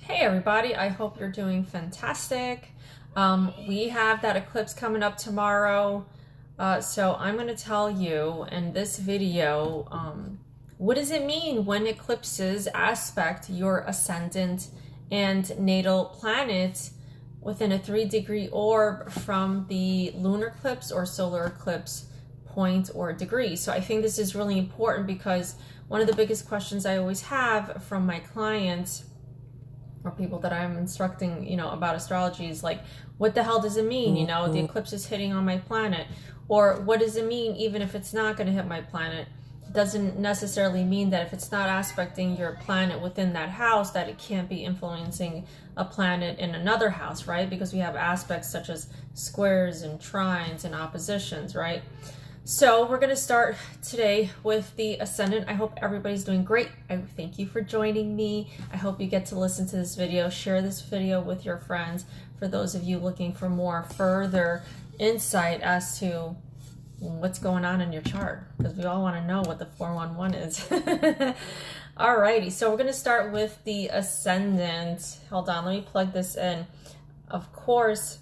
Hey everybody, I hope you're doing fantastic. We have that eclipse coming up tomorrow. So I'm going to tell you in this video, what does it mean when eclipses aspect your ascendant and natal planet within a 3-degree orb from the lunar eclipse or solar eclipse point or degree. So I think this is really important because one of the biggest questions I always have from my clients or people that I'm instructing, about astrology is like, what the hell does it mean? The eclipse is hitting on my planet. Or what does it mean even if it's not going to hit my planet? It doesn't necessarily mean that if it's not aspecting your planet within that house, that it can't be influencing a planet in another house, right? Because we have aspects such as squares and trines and oppositions, right? So we're going to start today with the Ascendant. I hope everybody's doing great. I thank you for joining me. I hope you get to listen to this video. Share this video with your friends for those of you looking for more further insight as to what's going on in your chart, because we all want to know what the 411 is. Alrighty, so we're going to start with the Ascendant. Hold on, let me plug this in. Of course,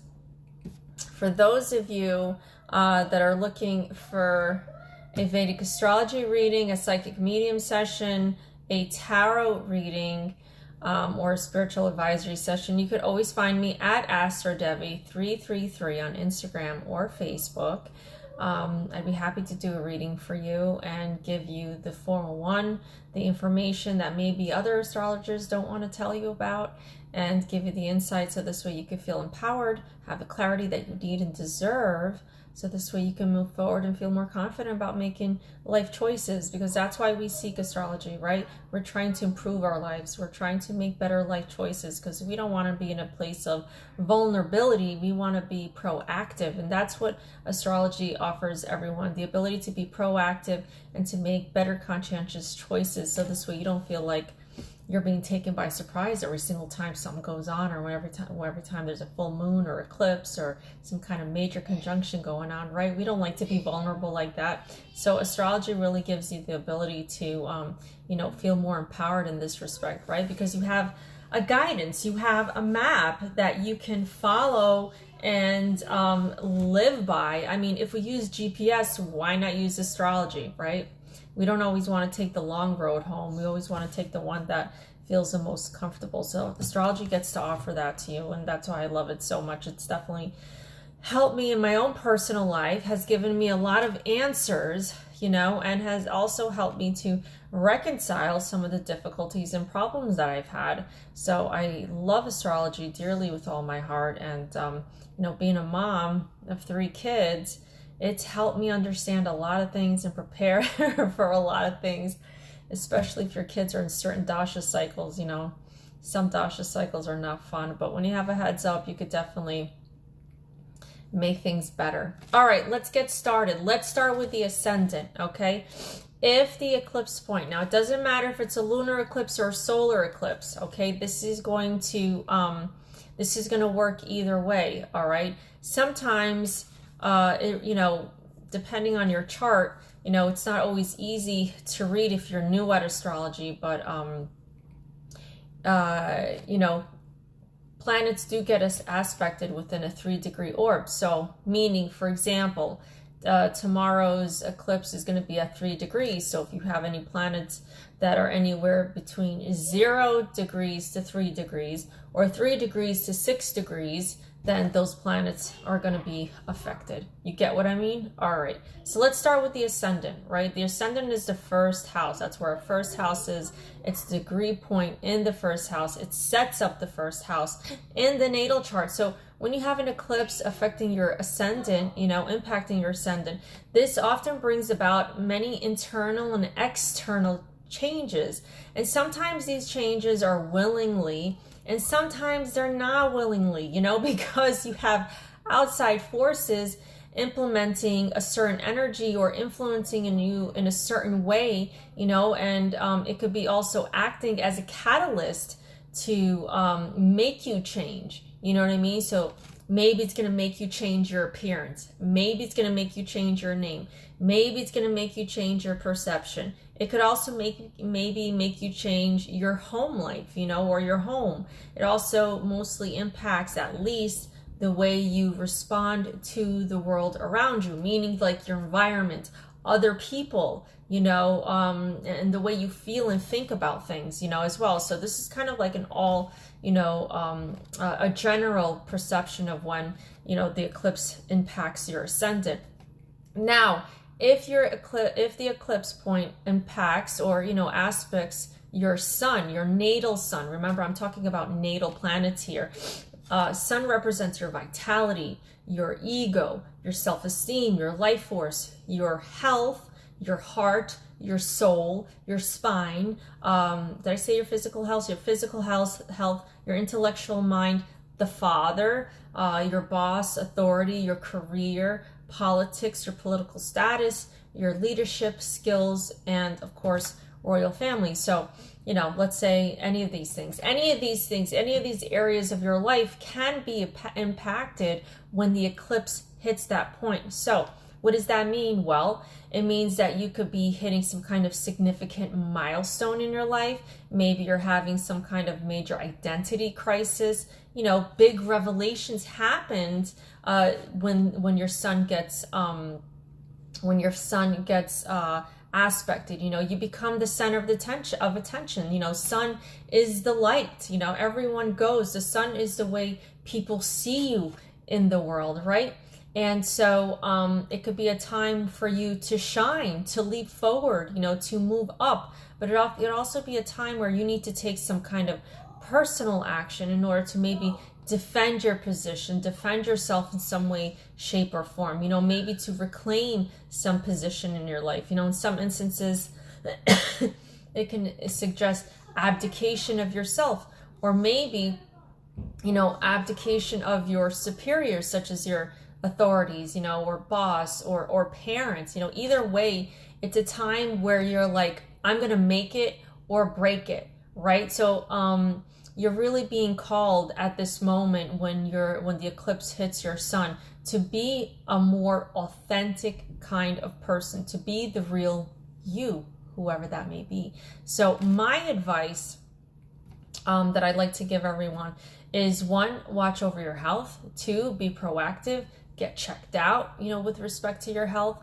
for those of you that are looking for a Vedic astrology reading, a psychic medium session, a tarot reading, or a spiritual advisory session, you could always find me at AstroDevi 333 on Instagram or Facebook. I'd be happy to do a reading for you and give you the 401, the information that maybe other astrologers don't want to tell you about, and give you the insight so this way you can feel empowered, have the clarity that you need and deserve, so this way you can move forward and feel more confident about making life choices, because that's why we seek astrology, right? We're trying to improve our lives. We're trying to make better life choices because we don't want to be in a place of vulnerability. We want to be proactive, and that's what astrology offers everyone, the ability to be proactive and to make better conscientious choices, so this way you don't feel like you're being taken by surprise every single time something goes on, or every time there's a full moon or eclipse or some kind of major conjunction going on, right? We don't like to be vulnerable like that. So astrology really gives you the ability to, feel more empowered in this respect, right? Because you have a guidance, you have a map that you can follow and live by. I mean, if we use GPS, why not use astrology, right? We don't always want to take the long road home. We always want to take the one that feels the most comfortable. So astrology gets to offer that to you, and that's why I love it so much. It's definitely helped me in my own personal life, has given me a lot of answers, and has also helped me to reconcile some of the difficulties and problems that I've had. So I love astrology dearly with all my heart, and being a mom of 3 kids, it's helped me understand a lot of things and prepare for a lot of things, especially if your kids are in certain dasha cycles. Some dasha cycles are not fun, but when you have a heads up, you could definitely make things better. All right, let's get started. Let's start with the Ascendant, okay? If the eclipse point, now it doesn't matter if it's a lunar eclipse or a solar eclipse, okay? This is going to work either way, all right? Sometimes depending on your chart, it's not always easy to read if you're new at astrology, but, planets do get us aspected within a 3-degree orb. So meaning, for example, tomorrow's eclipse is going to be at 3 degrees. So if you have any planets that are anywhere between 0 degrees to 3 degrees or 3 degrees to 6 degrees, then those planets are going to be affected. You get what I mean? All right. So let's start with the Ascendant, right? The Ascendant is the first house. That's where our first house is. It's the degree point in the first house. It sets up the first house in the natal chart. So when you have an eclipse affecting your Ascendant, impacting your Ascendant, this often brings about many internal and external changes. And sometimes these changes are willingly, and sometimes they're not willingly, because you have outside forces implementing a certain energy or influencing in you in a certain way, and it could be also acting as a catalyst to make you change. You know what I mean? So maybe it's going to make you change your appearance. Maybe it's going to make you change your name. Maybe it's going to make you change your perception. It could also maybe make you change your home life, you know, or your home. It also mostly impacts at least the way you respond to the world around you, meaning like your environment, other people, you know, and the way you feel and think about things, you know, as well. So this is kind of like an all, you know, a general perception of when, you know, the eclipse impacts your ascendant. Now, if the eclipse point impacts or, you know, aspects your sun, your natal sun, remember I'm talking about natal planets here. Sun represents your vitality, your ego, your self-esteem, your life force, your health, your heart, your soul, your spine. Did I say your physical health? Your physical health, your intellectual mind, the father, your boss, authority, your career, politics, your political status, your leadership skills, and of course, royal family. So, you know, let's say any of these things, any of these areas of your life can be impacted when the eclipse hits that point. So what does that mean? Well, it means that you could be hitting some kind of significant milestone in your life. Maybe you're having some kind of major identity crisis. You know, big revelations happened when your sun gets aspected. You know, you become the center of attention. You know, sun is the light. You know, everyone goes. The sun is the way people see you in the world, right? And so it could be a time for you to shine, to leap forward, you know, to move up. But it also be a time where you need to take some kind of personal action in order to maybe defend your position, defend yourself in some way, shape, or form. You know, maybe to reclaim some position in your life. You know, in some instances, it can suggest abdication of yourself, or maybe, you know, abdication of your superiors, such as your authorities, you know, or boss, or parents. You know, either way, it's a time where you're like, I'm gonna make it or break it, right? So you're really being called at this moment when the eclipse hits your sun to be a more authentic kind of person, to be the real you, whoever that may be. So my advice that I'd like to give everyone is, 1, watch over your health. 2, be proactive, get checked out, you know, with respect to your health.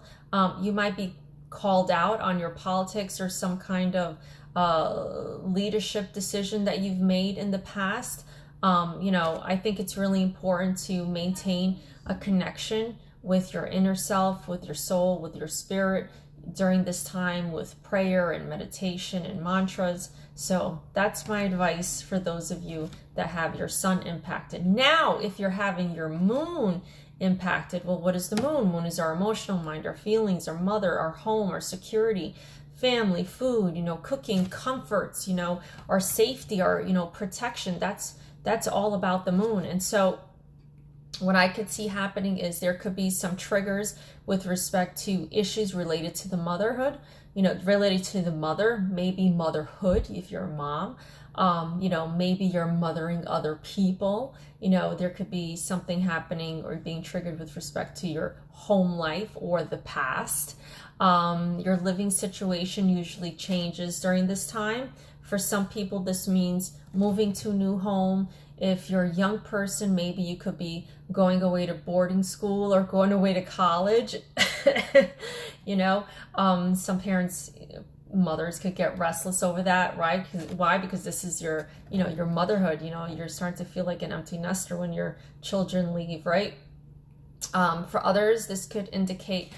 You might be called out on your politics or some kind of leadership decision that you've made in the past. You know, I think it's really important to maintain a connection with your inner self, with your soul, with your spirit during this time, with prayer and meditation and mantras. So that's my advice for those of you that have your sun impacted. Now, if you're having your moon impacted, well, what is the moon? Moon is our emotional mind, our feelings, our mother, our home, our security, family, food, you know, cooking, comforts, you know, our safety, our, you know, protection. That's all about the moon. And so what I could see happening is there could be some triggers with respect to issues related to the motherhood, you know, related to the mother, maybe motherhood if you're a mom. You know, maybe you're mothering other people. You know, there could be something happening or being triggered with respect to your home life or the past. Your living situation usually changes during this time. For some people, this means moving to a new home. If you're a young person, maybe you could be going away to boarding school or going away to college. You know, some parents, mothers could get restless over that, right? Why? Because this is your, you know, your motherhood. You know, you're starting to feel like an empty nester when your children leave, right? For others, this could indicate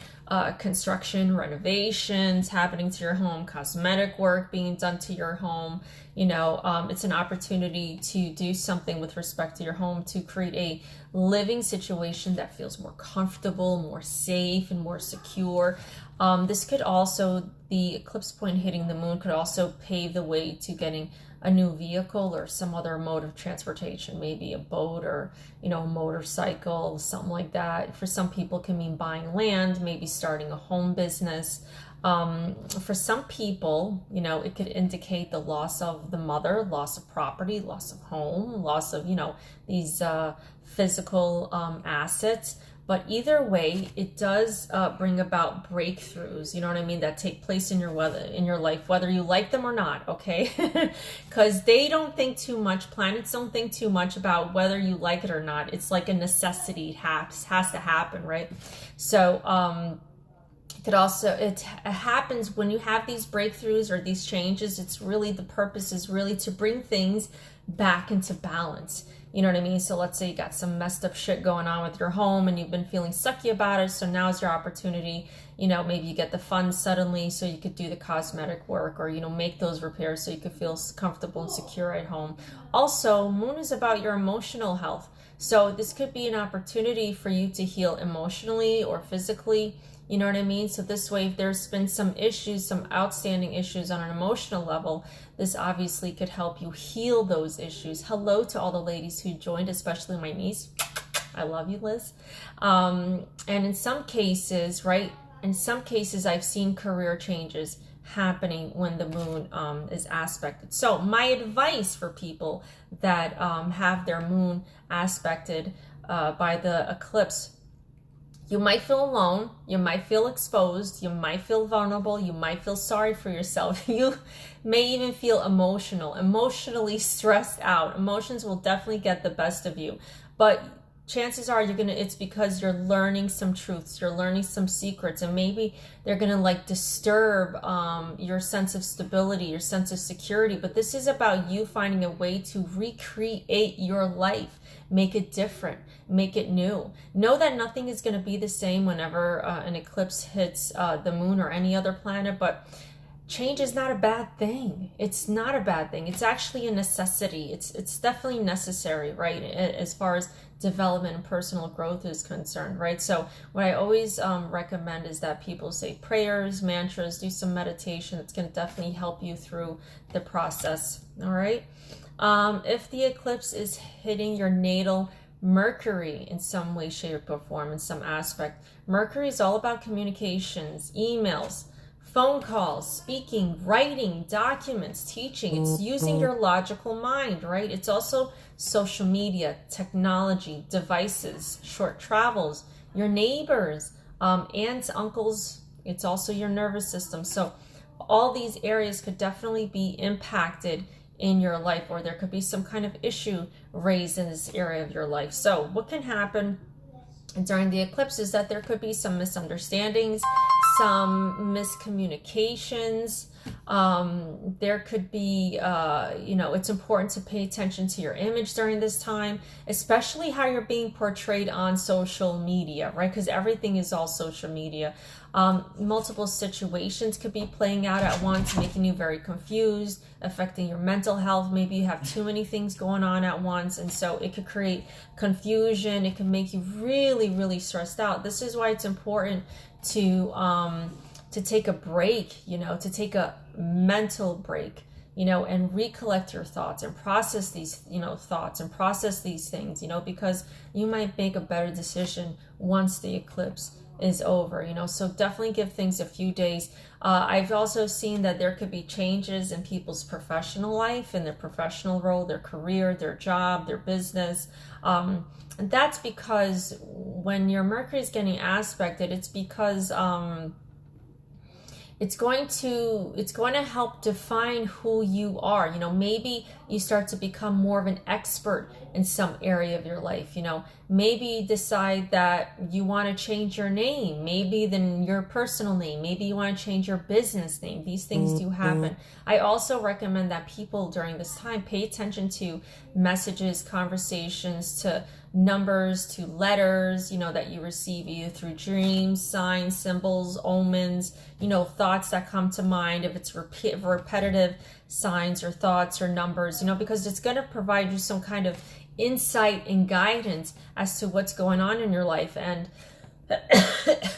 construction, renovations happening to your home, cosmetic work being done to your home. You know, it's an opportunity to do something with respect to your home to create a living situation that feels more comfortable, more safe, and more secure. This could also, the eclipse point hitting the moon could also pave the way to getting a new vehicle or some other mode of transportation, maybe a boat or, you know, a motorcycle, something like that. For some people, it can mean buying land, maybe starting a home business. For some people, you know, it could indicate the loss of the mother, loss of property, loss of home, loss of, you know, these physical assets. But either way, it does bring about breakthroughs, you know what I mean, that take place in your life, whether you like them or not, okay? Because they don't think too much, planets don't think too much about whether you like it or not. It's like a necessity, it has to happen, right? So it happens when you have these breakthroughs or these changes. It's really, the purpose is really to bring things back into balance. You know what I mean? So let's say you got some messed up shit going on with your home and you've been feeling sucky about it. So now's your opportunity. You know, maybe you get the funds suddenly so you could do the cosmetic work, or, you know, make those repairs so you could feel comfortable and secure at home. Also, moon is about your emotional health. So this could be an opportunity for you to heal emotionally or physically. You know what I mean? So this way, if there's been some issues, some outstanding issues on an emotional level, this obviously could help you heal those issues. Hello to all the ladies who joined, especially my niece. I love you, Liz. And in some cases, right? In some cases, I've seen career changes happening when the moon is aspected. So my advice for people that have their moon aspected by the eclipse: you might feel alone, you might feel exposed, you might feel vulnerable, you might feel sorry for yourself. You may even feel emotionally stressed out. Emotions will definitely get the best of you. But chances are it's because you're learning some truths, you're learning some secrets, and maybe they're gonna like disturb your sense of stability, your sense of security. But this is about you finding a way to recreate your life, make it different, make it new. Know that nothing is gonna be the same whenever an eclipse hits the moon or any other planet, but change is not a bad thing. It's not a bad thing. It's actually a necessity. It's definitely necessary, right? As far as development and personal growth is concerned, right? So what I always recommend is that people say prayers, mantras, do some meditation. It's going to definitely help you through the process, all right? If the eclipse is hitting your natal Mercury in some way, shape, or form, in some aspect, Mercury is all about communications, emails, phone calls, speaking, writing, documents, teaching. It's using your logical mind, right? It's also social media, technology, devices, short travels, your neighbors, aunts, uncles. It's also your nervous system. So all these areas could definitely be impacted in your life, or there could be some kind of issue raised in this area of your life. So what can happen during the eclipse is that there could be some misunderstandings, some miscommunications. There could be, you know, it's important to pay attention to your image during this time, especially how you're being portrayed on social media, right? Because everything is all social media. Multiple situations could be playing out at once, making you very confused, affecting your mental health. Maybe you have too many things going on at once, and so it could create confusion. It can make you really, really stressed out. This is why it's important to take a break, you know, to take a mental break, you know, and recollect your thoughts and process these, you know, thoughts and process these things, you know, because you might make a better decision once the eclipse is over, you know. So definitely give things a few days. I've also seen that there could be changes in people's professional life, in their professional role, their career, their job, their business. And that's because when your Mercury is getting aspected, it's because it's going to help define who you are. You know, maybe you start to become more of an expert in some area of your life. You know, maybe decide that you want to change your name, maybe then your personal name, maybe you want to change your business name. These things do happen. I also recommend that people during this time pay attention to messages, conversations, to numbers, to letters, you know, that you receive either through dreams, signs, symbols, omens, you know, thoughts that come to mind, if it's repetitive signs or thoughts or numbers, you know, because it's going to provide you some kind of insight and guidance as to what's going on in your life. And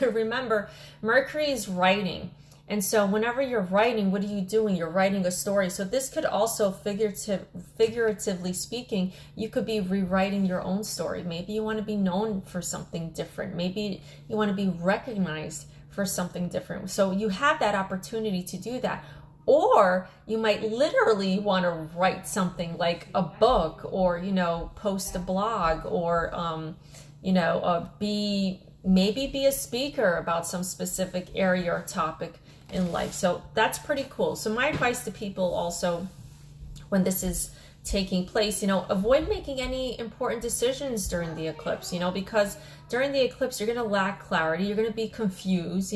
remember, Mercury is writing. And so whenever you're writing, what are you doing? You're writing a story. So this could also, figuratively speaking, you could be rewriting your own story. Maybe you want to be known for something different. Maybe you want to be recognized for something different. So you have that opportunity to do that. Or you might literally want to write something like a book, or, you know, post a blog, or, maybe be a speaker about some specific area or topic in life. So that's pretty cool. So my advice to people also, when this is taking place, avoid making any important decisions during the eclipse, because during the eclipse, you're going to lack clarity. You're going to be confused.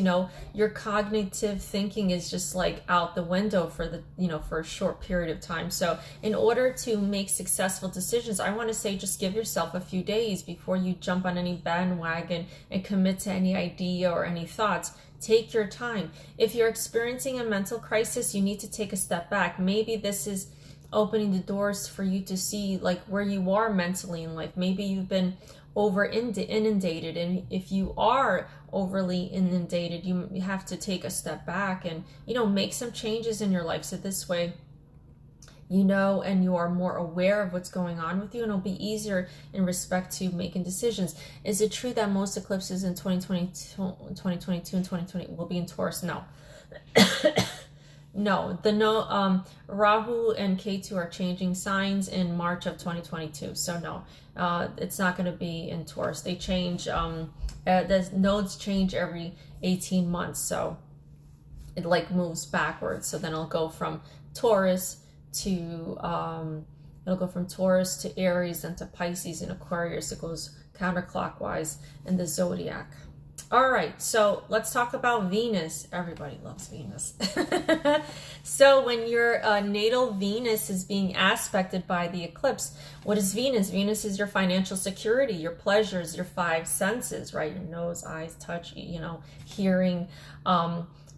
Your cognitive thinking is just like out the window for for a short period of time. So in order to make successful decisions, I want to say just give yourself a few days before you jump on any bandwagon and commit to any idea or any thoughts. Take your time. If you're experiencing a mental crisis, you need to take a step back. Maybe this is opening the doors for you to see like where you are mentally in life. Maybe you've been over inundated, and if you are overly inundated, you have to take a step back and make some changes in your life, so this way and you are more aware of what's going on with you, and it'll be easier in respect to making decisions. Is it true that most eclipses in 2022 and 2020 will be in Taurus? No. No, Rahu and Ketu are changing signs in March of 2022. So no, it's not going to be in Taurus. They change, the nodes change every 18 months. So it like moves backwards. So then it'll go from Taurus to, Aries, and to Pisces and Aquarius. It goes counterclockwise in the zodiac. All right, so let's talk about Venus. Everybody loves Venus. So when your natal Venus is being aspected by the eclipse, what is Venus? Venus is your financial security, your pleasures, your five senses, right? Your nose, eyes, touch, hearing.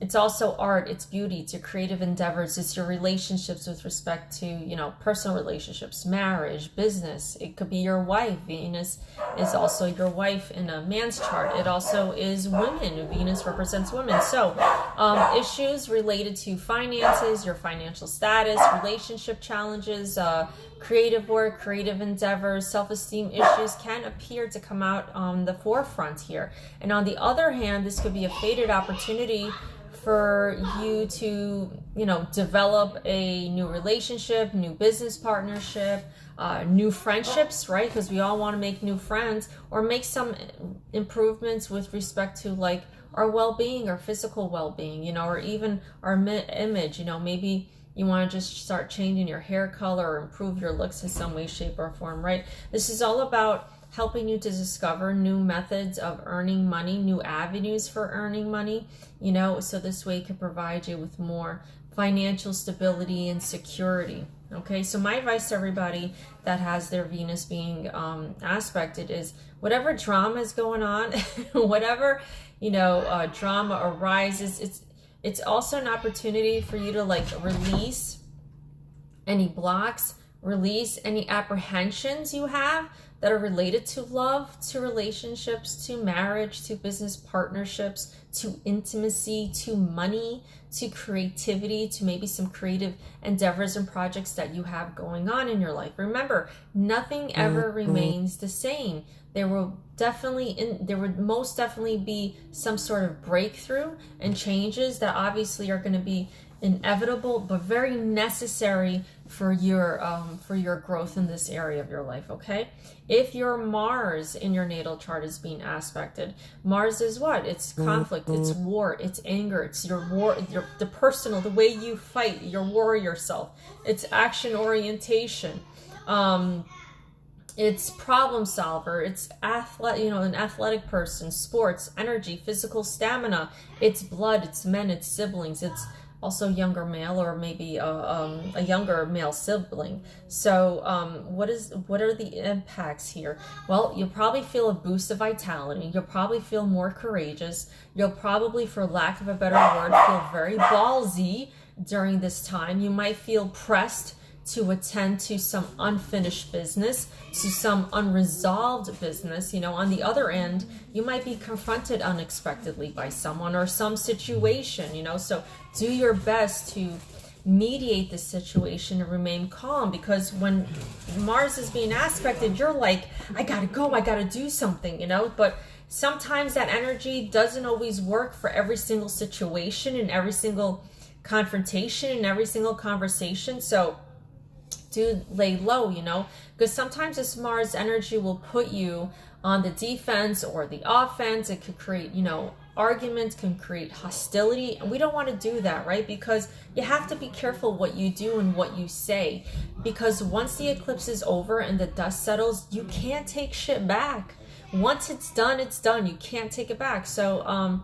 It's also art, it's beauty, it's your creative endeavors, it's your relationships with respect to, personal relationships, marriage, business. It could be your wife. Venus is also your wife in a man's chart. It also is women. Venus represents women. So issues related to finances, your financial status, relationship challenges, creative work, creative endeavors, self-esteem issues can appear to come out on the forefront here. And on the other hand, this could be a fated opportunity for you to, develop a new relationship, new business partnership, new friendships, right? Because we all want to make new friends, or make some improvements with respect to like our well-being, our physical well-being, or even our image. Maybe you want to just start changing your hair color or improve your looks in some way, shape, or form, right? This is all about helping you to discover new methods of earning money, new avenues for earning money, so this way it can provide you with more financial stability and security. Okay, so my advice to everybody that has their Venus being aspected is whatever drama is going on, whatever, drama arises, it's also an opportunity for you to like release any blocks, release any apprehensions you have that are related to love, to relationships, to marriage, to business partnerships, to intimacy, to money, to creativity, to maybe some creative endeavors and projects that you have going on in your life. Remember, nothing ever remains the same. There would most definitely be some sort of breakthrough and changes that obviously are going to be inevitable, but very necessary for your growth in this area of your life. Okay, if your Mars in your natal chart is being aspected, Mars is what? It's conflict, it's war, it's anger, it's the personal, the way you fight, your warrior self. It's action orientation. It's problem solver. It's an athletic person, sports, energy, physical stamina. It's blood. It's men. It's siblings. It's also younger male, or maybe a younger male sibling. So what are the impacts here? Well, you'll probably feel a boost of vitality. You'll probably feel more courageous. You'll probably, for lack of a better word, feel very ballsy during this time. You might feel pressed to attend to some unfinished business, to some unresolved business. On the other end, you might be confronted unexpectedly by someone or some situation, so do your best to mediate the situation and remain calm, because when Mars is being aspected, you're like, I gotta go, I gotta do something, but sometimes that energy doesn't always work for every single situation and every single confrontation and every single conversation. So do lay low, because sometimes this Mars energy will put you on the defense or the offense. It could create, arguments, can create hostility, and we don't want to do that, right? Because you have to be careful what you do and what you say, because once the eclipse is over and the dust settles, you can't take shit back. Once it's done, it's done. You can't take it back. So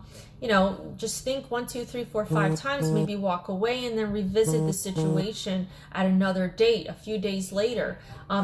just think 1, 2, 3, 4, 5 times, maybe walk away, and then revisit the situation at another date, a few days later.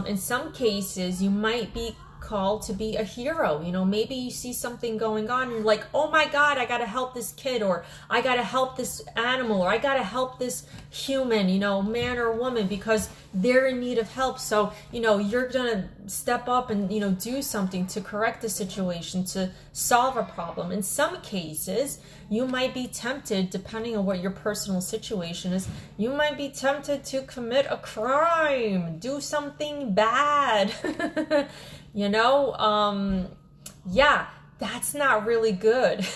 In some cases, you might be called to be a hero. Maybe you see something going on and you're like, oh my God, I gotta help this kid, or I gotta help this animal, or I gotta help this human, man or woman, because they're in need of help. So, you're gonna step up and, do something to correct the situation, to solve a problem. In some cases, you might be tempted, depending on what your personal situation is, you might be tempted to commit a crime, do something bad. Yeah, that's not really good.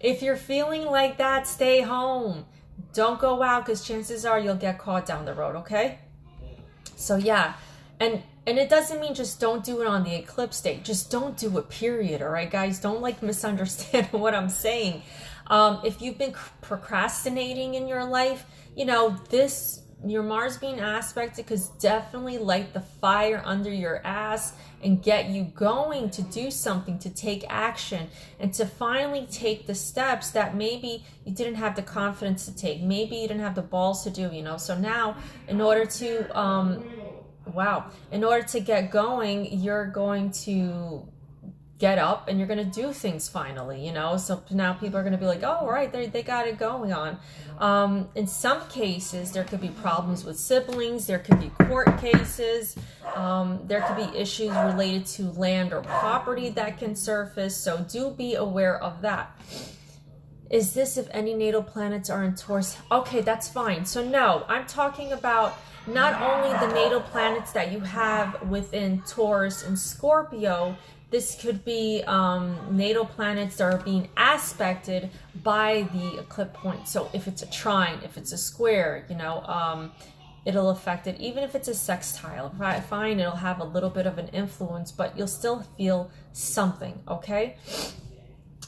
If you're feeling like that, stay home. Don't go out, because chances are you'll get caught down the road, okay? So yeah, and it doesn't mean just don't do it on the eclipse date. Just don't do it, period, all right, guys? Don't misunderstand what I'm saying. If you've been procrastinating in your life, your Mars being aspected could definitely light the fire under your ass and get you going to do something, to take action, and to finally take the steps that maybe you didn't have the confidence to take. Maybe you didn't have the balls to do, So now, in order to get going, you're going to get up and you're going to do things finally, so now people are going to be like, oh, all right, they got it going on. In some cases, there could be problems with siblings, there could be court cases, there could be issues related to land or property that can surface, so do be aware of that. Is this if any natal planets are in Taurus? Okay, that's fine. So no, I'm talking about not only the natal planets that you have within Taurus and Scorpio. This could be natal planets that are being aspected by the eclipse point. So if it's a trine, if it's a square, it'll affect it. Even if it's a sextile, fine, it'll have a little bit of an influence, but you'll still feel something, okay?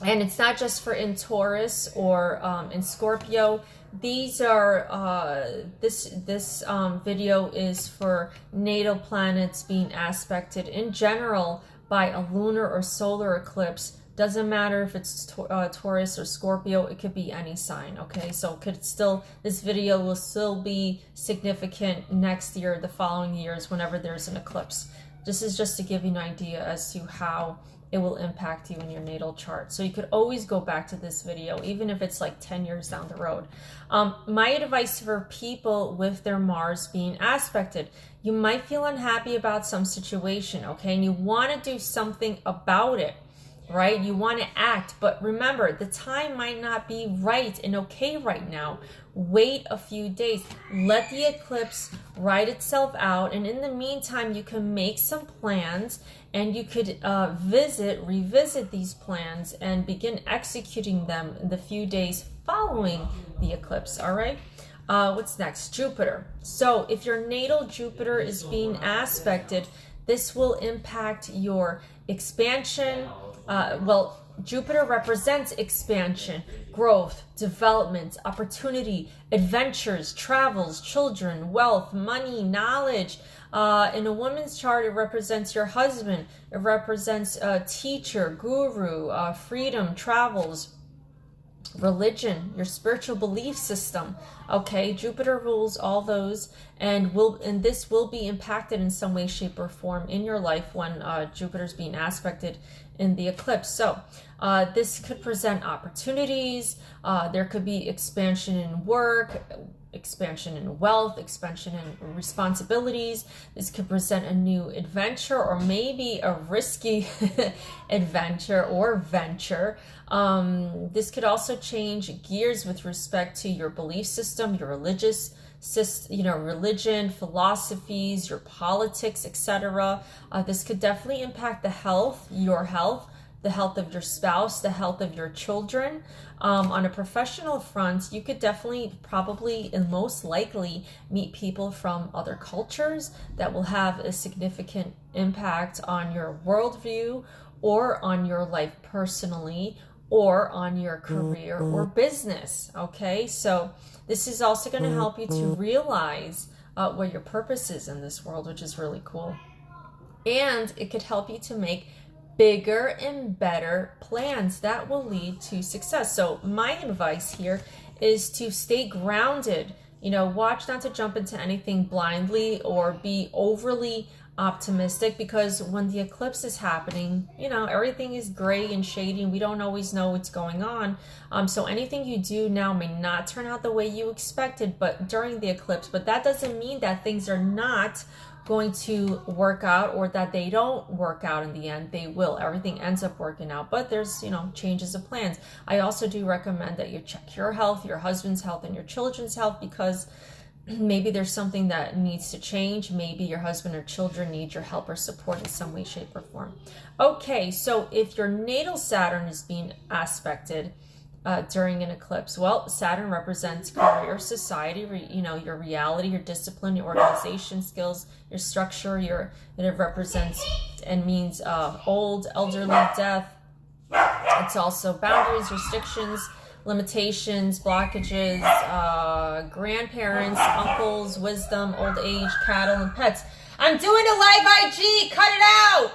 And it's not just for in Taurus or in Scorpio. These are, this video is for natal planets being aspected in general by a lunar or solar eclipse. Doesn't matter if it's Taurus or Scorpio, it could be any sign, okay? So this video will still be significant next year, the following years, whenever there's an eclipse. This is just to give you an idea as to how it will impact you in your natal chart. So you could always go back to this video, even if it's like 10 years down the road. My advice for people with their Mars being aspected, you might feel unhappy about some situation, okay? And you want to do something about it, right? You want to act, but remember, the time might not be right and okay right now. Wait a few days. Let the eclipse write itself out, and in the meantime, you can make some plans, and you could revisit these plans and begin executing them in the few days following the eclipse, all right? What's next? Jupiter. So if your natal Jupiter is being aspected, this will impact your expansion. Jupiter represents expansion, growth, development, opportunity, adventures, travels, children, wealth, money, knowledge. In a woman's chart, it represents your husband. It represents a teacher, guru, freedom, travels, religion, your spiritual belief system. Okay, Jupiter rules all those, and this will be impacted in some way, shape, or form in your life when Jupiter's being aspected in the eclipse. So this could present opportunities. There could be expansion in work, expansion in wealth, expansion in responsibilities. This could present a new adventure, or maybe a risky adventure or venture. This could also change gears with respect to your belief system, your religion, philosophies, your politics, etc. This could definitely impact your health, the health of your spouse, the health of your children. On a professional front, you could definitely, probably, and most likely meet people from other cultures that will have a significant impact on your worldview or on your life personally, or on your career or business. Okay, so this is also going to help you to realize what your purpose is in this world, which is really cool. And it could help you to make bigger and better plans that will lead to success. So my advice here is to stay grounded. You know, watch not to jump into anything blindly or be overly optimistic, because when the eclipse is happening, you know, everything is gray and shady and we don't always know what's going on. So anything you do now may not turn out the way you expected, but during the eclipse, but that doesn't mean that things are not going to work out or that they don't work out in the end. They will. Everything ends up working out, but there's, you know, changes of plans. I also do recommend that you check your health, your husband's health, and your children's health, because maybe there's something that needs to change. Maybe your husband or children need your help or support in some way, shape, or form. Okay, so if your natal Saturn is being aspected during an eclipse, well, Saturn represents career, society, you know, your reality, your discipline, your organization skills, your structure, it represents and means old, elderly, death. It's also boundaries, restrictions, limitations, blockages, grandparents, uncles, wisdom, old age, cattle, and pets. I'm doing a live IG, cut it out!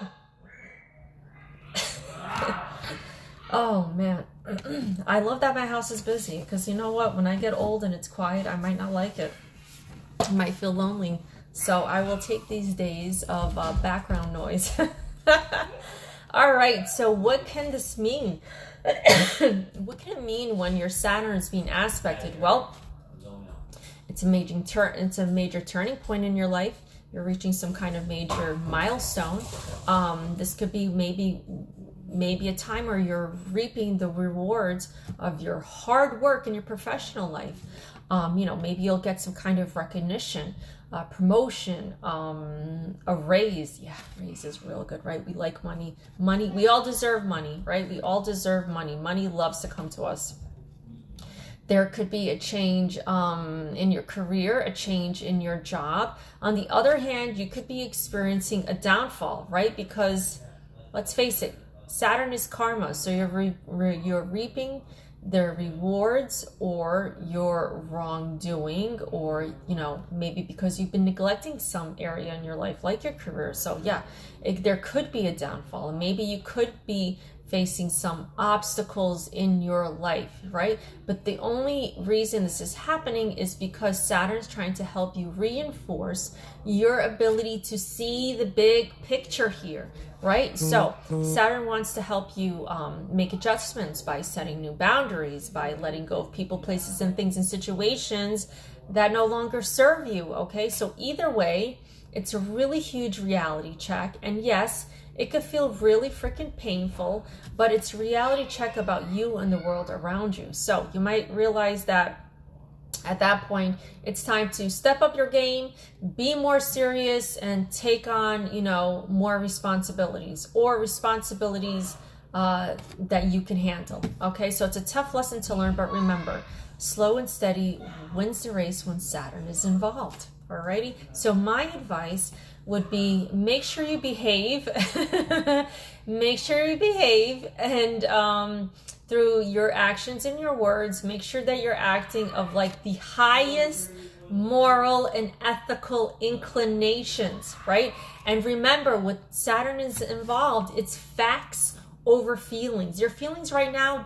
Oh man, I love that my house is busy, because you know what, when I get old and it's quiet, I might not like it. I might feel lonely, so I will take these days of background noise. All right, so what can this mean? What can it mean when your Saturn is being aspected? Well, it's a major turning point in your life. You're reaching some kind of major milestone. This could be maybe a time where you're reaping the rewards of your hard work in your professional life. You know, maybe you'll get some kind of recognition, promotion, a raise. Yeah, raise is real good, right? We like money. We all deserve money, right? We all deserve money. Money loves to come to us. There could be a change in your career, a change in your job. On the other hand, you could be experiencing a downfall, right? Because let's face it, Saturn is karma, so you're reaping the rewards or your wrongdoing, or you know, maybe because you've been neglecting some area in your life, like your career. So yeah, there could be a downfall, and maybe you could be facing some obstacles in your life, right? But the only reason this is happening is because Saturn's trying to help you reinforce your ability to see the big picture here, right? So Saturn wants to help you make adjustments by setting new boundaries, by letting go of people, places, and things and situations that no longer serve you, okay? So either way, it's a really huge reality check. And yes, it could feel really freaking painful, but it's a reality check about you and the world around you. So you might realize that at that point, it's time to step up your game, be more serious, and take on, you know, more responsibilities, or responsibilities that you can handle. Okay, so it's a tough lesson to learn, but remember, slow and steady wins the race when Saturn is involved. Alrighty, so my advice would be, make sure you behave. Make sure you behave, and through your actions and your words, make sure that you're acting of like the highest moral and ethical inclinations, right? And remember, with Saturn is involved, it's facts over feelings. Your feelings right now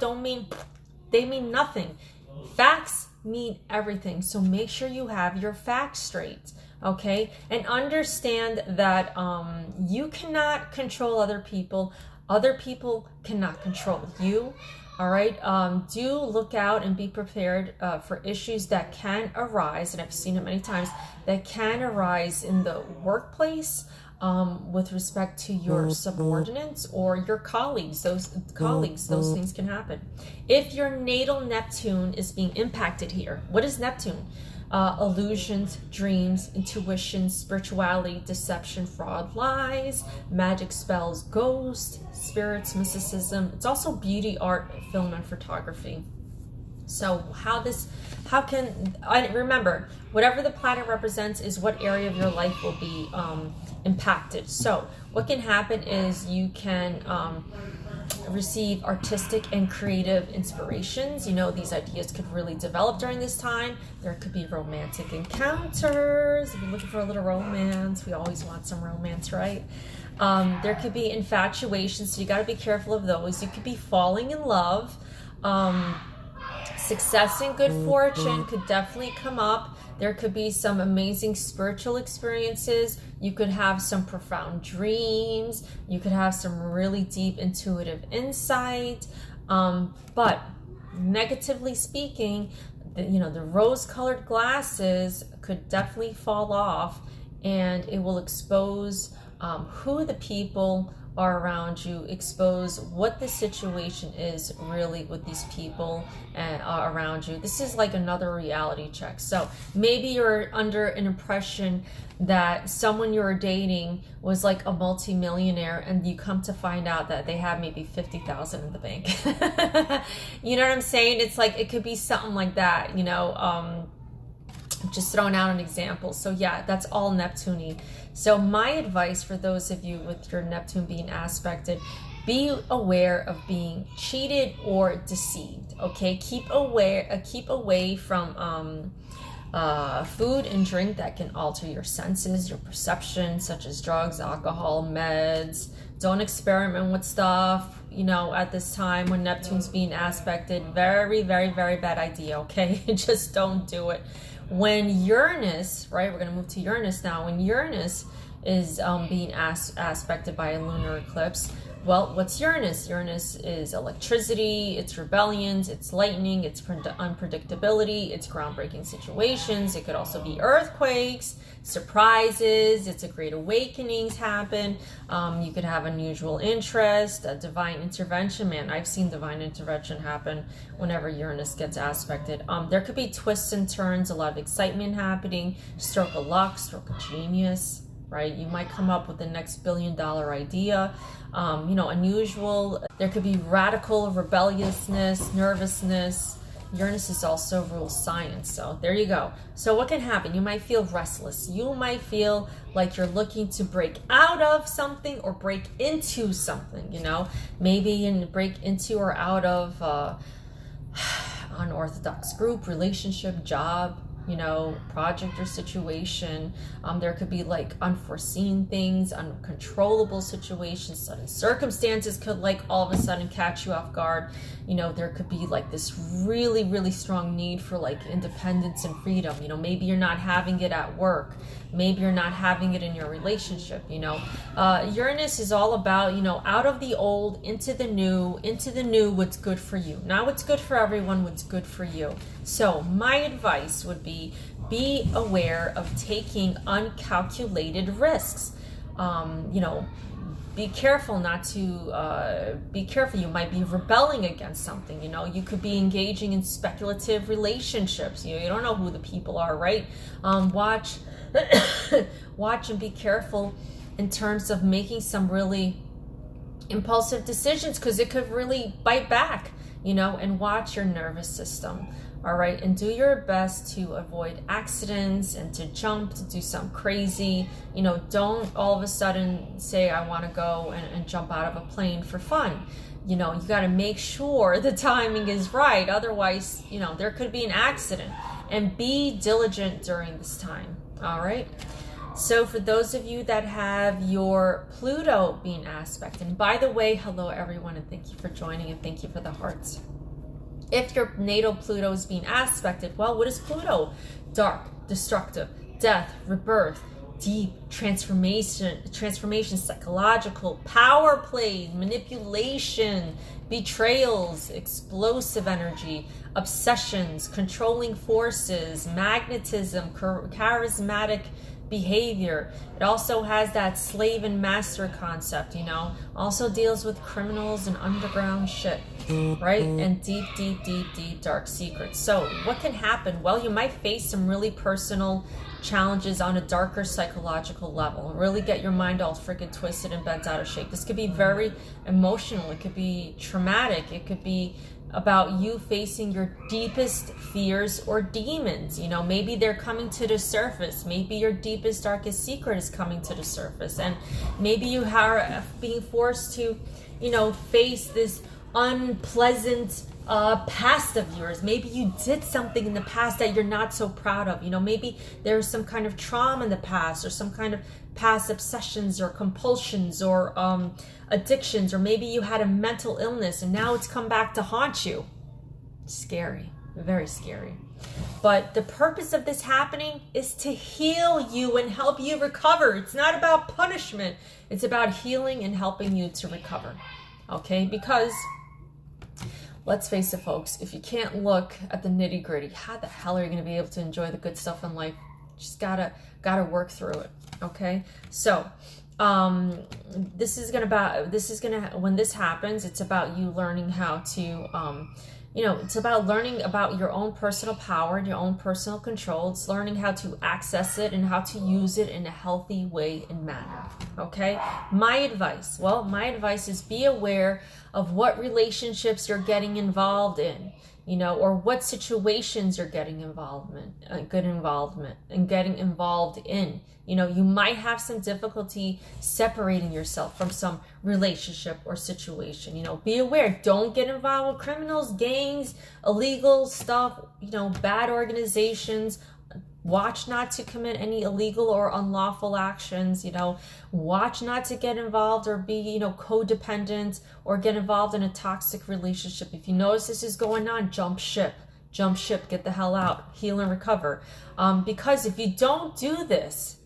they mean nothing. Facts mean everything. So make sure you have your facts straight, okay? And understand that you cannot control other people. Other people cannot control you, all right? Do look out and be prepared for issues that can arise, and I've seen it many times, that can arise in the workplace, with respect to your subordinates or your colleagues. Those things can happen. If your natal Neptune is being impacted here, what is Neptune? Illusions, dreams, intuition, spirituality, deception, fraud, lies, magic spells, ghosts, spirits, mysticism. It's also beauty, art, film, and photography. So how can I remember, whatever the planet represents is what area of your life will be impacted. So what can happen is you can receive artistic and creative inspirations. You know, these ideas could really develop during this time. There could be romantic encounters. If you're looking for a little romance, we always want some romance, right? There could be infatuation, so you got to be careful of those. You could be falling in love. Success and good fortune could definitely come up. There could be some amazing spiritual experiences. You could have some profound dreams. You could have some really deep intuitive insight. But negatively speaking, the rose-colored glasses could definitely fall off, and it will expose who the people are around you, expose what the situation is really with these people and around you. This is like another reality check. So maybe you're under an impression that someone you're dating was like a multimillionaire, and you come to find out that they have maybe 50,000 in the bank. You know what I'm saying? It's like, it could be something like that, just throwing out an example. So yeah, that's all Neptune-y. So my advice for those of you with your Neptune being aspected, be aware of being cheated or deceived. Okay, keep away from food and drink that can alter your senses, your perception, such as drugs, alcohol, meds. Don't experiment with stuff, at this time when Neptune's being aspected. Very, very, very bad idea, okay? Just don't do it. When Uranus, right, we're going to move to Uranus now. When Uranus is being aspected by a lunar eclipse, well, what's Uranus? Uranus is electricity, it's rebellions, it's lightning, it's unpredictability, it's groundbreaking situations. It could also be earthquakes, surprises, it's a great awakenings happen. You could have unusual interest, a divine intervention. Man, I've seen divine intervention happen whenever Uranus gets aspected. There could be twists and turns, a lot of excitement happening, stroke of luck, stroke of genius, right? You might come up with the next billion-dollar idea. Unusual. There could be radical rebelliousness, nervousness. Uranus is also rules science, so there you go. So what can happen? You might feel restless. You might feel like you're looking to break out of something or break into something, maybe break into or out of unorthodox group, relationship, job, project or situation. There could be like unforeseen things, uncontrollable situations, sudden circumstances could like all of a sudden catch you off guard. There could be like this really, really strong need for like independence and freedom. Maybe you're not having it at work. Maybe you're not having it in your relationship. Uranus is all about, out of the old, into the new, what's good for you. Not what's good for everyone, what's good for you. So my advice would be aware of taking uncalculated risks. Be careful not to be careful. You might be rebelling against something. You could be engaging in speculative relationships. You don't know who the people are, right? Watch and be careful in terms of making some really impulsive decisions, because it could really bite back, and watch your nervous system. All right, and do your best to avoid accidents and to do something crazy. Don't all of a sudden say, I want to go and jump out of a plane for fun. You got to make sure the timing is right. Otherwise, there could be an accident. And be diligent during this time. All right. So for those of you that have your Pluto being aspect, and by the way, hello everyone, and thank you for joining, and thank you for the hearts. If your natal Pluto is being aspected, well, what is Pluto? Dark, destructive, death, rebirth, deep, transformation, psychological, power play, manipulation, betrayals, explosive energy, obsessions, controlling forces, magnetism, charismatic behavior. It also has that slave and master concept, also deals with criminals and underground shit, right? And deep, deep, deep, deep dark secrets. So what can happen? Well, you might face some really personal challenges on a darker psychological level, really get your mind all freaking twisted and bent out of shape. This could be very emotional. It could be traumatic. It could be about you facing your deepest fears or demons. You know, maybe they're coming to the surface. Maybe your deepest, darkest secret is coming to the surface. And maybe you are being forced to, you know, face this unpleasant past of yours. Maybe you did something in the past that you're not so proud of. You know, maybe there's some kind of trauma in the past, or some kind of past obsessions or compulsions or addictions, or maybe you had a mental illness and now it's come back to haunt you. Scary, very scary. But the purpose of this happening is to heal you and help you recover. It's not about punishment. It's about healing and helping you to recover. Okay? Because let's face it, folks, if you can't look at the nitty-gritty, how the hell are you going to be able to enjoy the good stuff in life? You just gotta work through it. Okay? So when this happens, it's about you learning how to it's about learning about your own personal power and your own personal control. It's learning how to access it and how to use it in a healthy way and manner. Okay? My advice is be aware of what relationships you're getting involved in, you know, or what situations you're getting involved in. You know, you might have some difficulty separating yourself from some relationship or situation. You know, be aware. Don't get involved with criminals, gangs, illegal stuff, you know, bad organizations. Watch not to commit any illegal or unlawful actions. You know, watch not to get involved or be, you know, codependent or get involved in a toxic relationship. If you notice this is going on, jump ship, get the hell out, heal and recover. Because if you don't do this,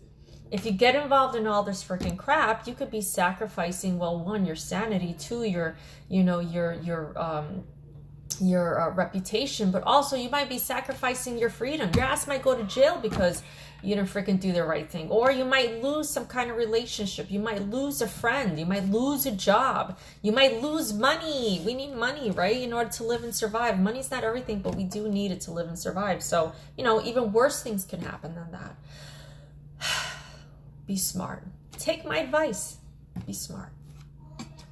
if you get involved in all this freaking crap, you could be sacrificing, well, one, your sanity, two, your reputation, but also you might be sacrificing your freedom. Your ass might go to jail because you didn't freaking do the right thing. Or you might lose some kind of relationship. You might lose a friend. You might lose a job. You might lose money. We need money, right? In order to live and survive. Money's not everything, but we do need it to live and survive. So, you know, even worse things can happen than that. Be smart. Take my advice. Be smart.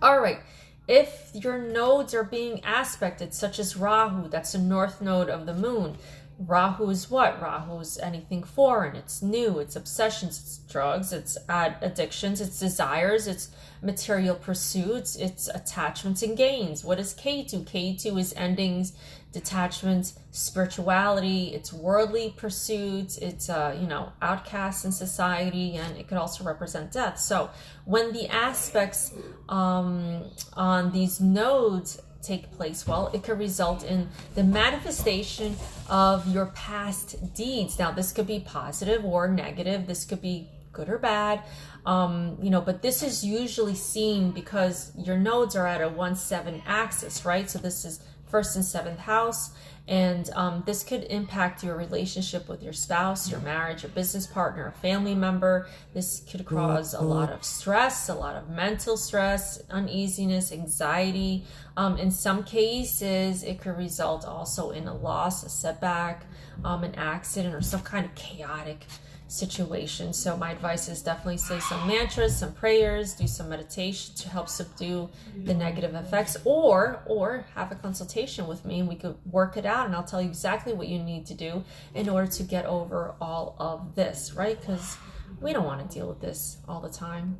All right. If your nodes are being aspected, such as Rahu, that's the north node of the moon. Rahu is what? Rahu is anything foreign. It's new. It's obsessions. It's drugs. It's addictions. It's desires. It's material pursuits. It's attachments and gains. What is K2? K2 is endings, detachments, spirituality. It's worldly pursuits. It's outcasts in society, and it could also represent death. So when the aspects on these nodes take place, well, it could result in the manifestation of your past deeds. Now, this could be positive or negative. This could be good or bad, but this is usually seen because your nodes are at a 1-7 axis, right? So this is 1st and 7th house, and this could impact your relationship with your spouse, your marriage, your business partner, a family member. This could cause a lot of stress, a lot of mental stress, uneasiness, anxiety. In some cases, it could result also in a loss, a setback, an accident, or some kind of chaotic situation. So my advice is definitely say some mantras, some prayers, do some meditation to help subdue the negative effects, or have a consultation with me and we could work it out, and I'll tell you exactly what you need to do in order to get over all of this, right? Because we don't want to deal with this all the time.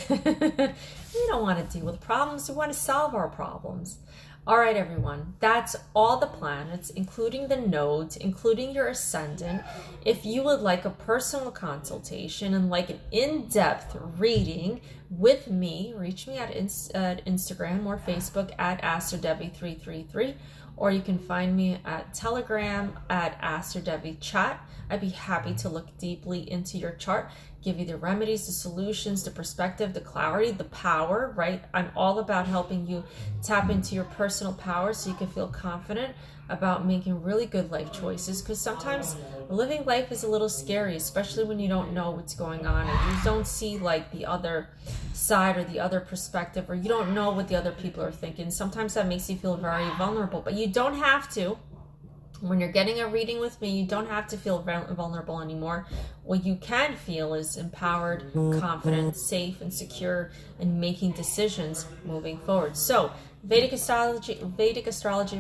We don't want to deal with problems. We want to solve our problems. All right, everyone, that's all the planets, including the nodes, including your ascendant. If you would like a personal consultation and like an in-depth reading with me, reach me at Instagram or Facebook at AstroDevi333, or you can find me at Telegram at AstroDevi Chat. I'd be happy to look deeply into your chart, give you the remedies, the solutions, the perspective, the clarity, the power, right? I'm all about helping you tap into your personal power so you can feel confident about making really good life choices, because sometimes living life is a little scary, especially when you don't know what's going on and you don't see like the other side or the other perspective, or you don't know what the other people are thinking. Sometimes that makes you feel very vulnerable, but you don't have to. When you're getting a reading with me, you don't have to feel vulnerable anymore. What you can feel is empowered, confident, safe, and secure in making decisions moving forward. So, Vedic astrology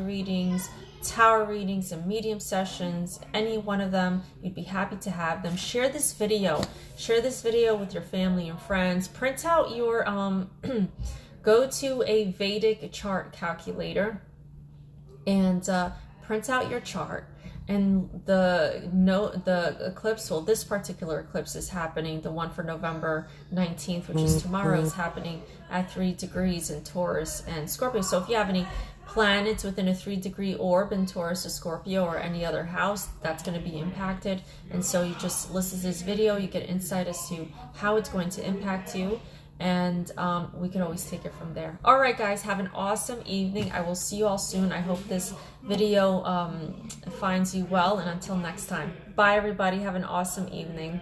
readings, tarot readings, and medium sessions, any one of them, you'd be happy to have them. Share this video. Share this video with your family and friends. Print out your, go to a Vedic chart calculator and print out your chart, and the eclipse, well, this particular eclipse is happening, the one for November 19th, which is tomorrow, is happening at 3 degrees in Taurus and Scorpio. So if you have any planets within a 3-degree orb in Taurus or Scorpio or any other house, that's going to be impacted. And so you just listen to this video, you get insight as to how it's going to impact you, and we can always take it from there. All right, guys, have an awesome evening. I will see you all soon. I hope this video finds you well, and until next time, bye everybody. Have an awesome evening.